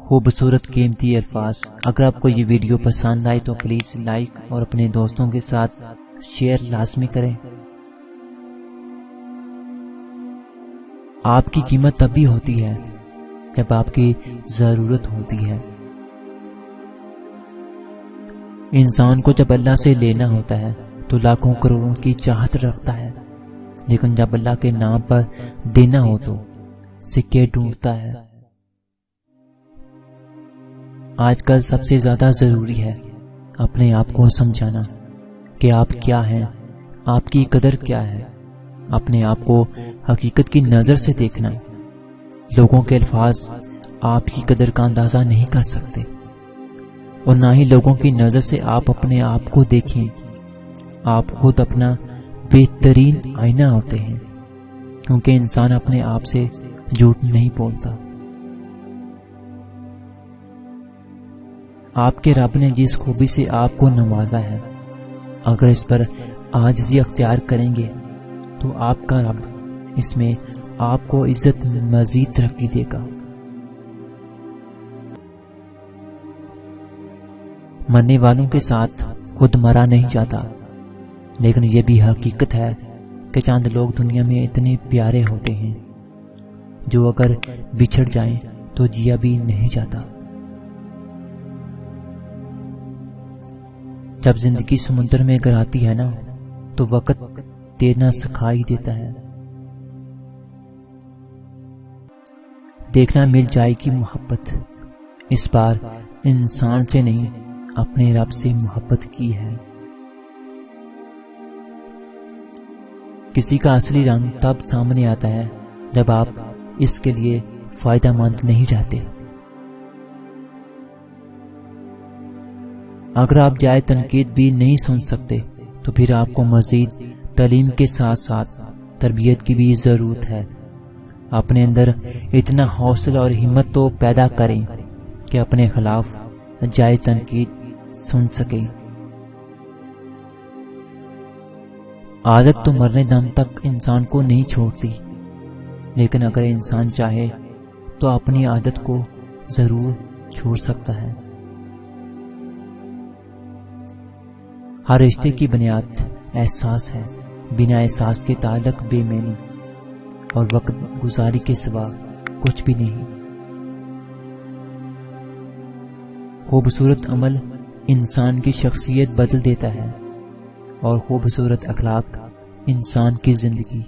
خوبصورت قیمتی الفاظ۔ اگر آپ کو یہ ویڈیو پسند آئے تو پلیز لائک اور اپنے دوستوں کے ساتھ شیئر لازمی کریں۔ آپ کی قیمت تب بھی ہوتی ہے جب آپ کی ضرورت ہوتی ہے۔ انسان کو جب اللہ سے لینا ہوتا ہے تو لاکھوں کروڑوں کی چاہت رکھتا ہے، لیکن جب اللہ کے نام پر دینا ہو تو سکے ڈھونڈتا ہے۔ آج کل سب سے زیادہ ضروری ہے اپنے آپ کو سمجھانا کہ آپ کیا ہیں، آپ کی قدر کیا ہے، اپنے آپ کو حقیقت کی نظر سے دیکھنا۔ لوگوں کے الفاظ آپ کی قدر کا اندازہ نہیں کر سکتے، اور نہ ہی لوگوں کی نظر سے آپ اپنے آپ کو دیکھیں۔ آپ خود اپنا بہترین آئینہ ہوتے ہیں، کیونکہ انسان اپنے آپ سے جھوٹ نہیں بولتا۔ آپ کے رب نے جس خوبی سے آپ کو نوازا ہے، اگر اس پر عاجزی اختیار کریں گے تو آپ کا رب اس میں آپ کو عزت مزید ترقی دے گا۔ مرنے والوں کے ساتھ خود مرا نہیں جاتا، لیکن یہ بھی حقیقت ہے کہ چند لوگ دنیا میں اتنے پیارے ہوتے ہیں جو اگر بچھڑ جائیں تو جیا بھی نہیں جاتا۔ جب زندگی سمندر میں گراتی ہے نا تو وقت تیرنا سکھائی دیتا ہے۔ دیکھنا مل جائے گی محبت، اس بار انسان سے نہیں اپنے رب سے محبت کی ہے۔ کسی کا اصلی رنگ تب سامنے آتا ہے جب آپ اس کے لیے فائدہ مند نہیں رہتے۔ اگر آپ جائے تنقید بھی نہیں سن سکتے تو پھر آپ کو مزید تعلیم کے ساتھ ساتھ تربیت کی بھی ضرورت ہے۔ اپنے اندر اتنا حوصلہ اور ہمت تو پیدا کریں کہ اپنے خلاف جائز تنقید سن سکیں۔ عادت تو مرنے دم تک انسان کو نہیں چھوڑتی، لیکن اگر انسان چاہے تو اپنی عادت کو ضرور چھوڑ سکتا ہے۔ ہر رشتے کی بنیاد احساس ہے، بنا احساس کے تعلق بے معنی اور وقت گزاری کے سوا کچھ بھی نہیں۔ خوبصورت عمل انسان کی شخصیت بدل دیتا ہے، اور خوبصورت اخلاق انسان کی زندگی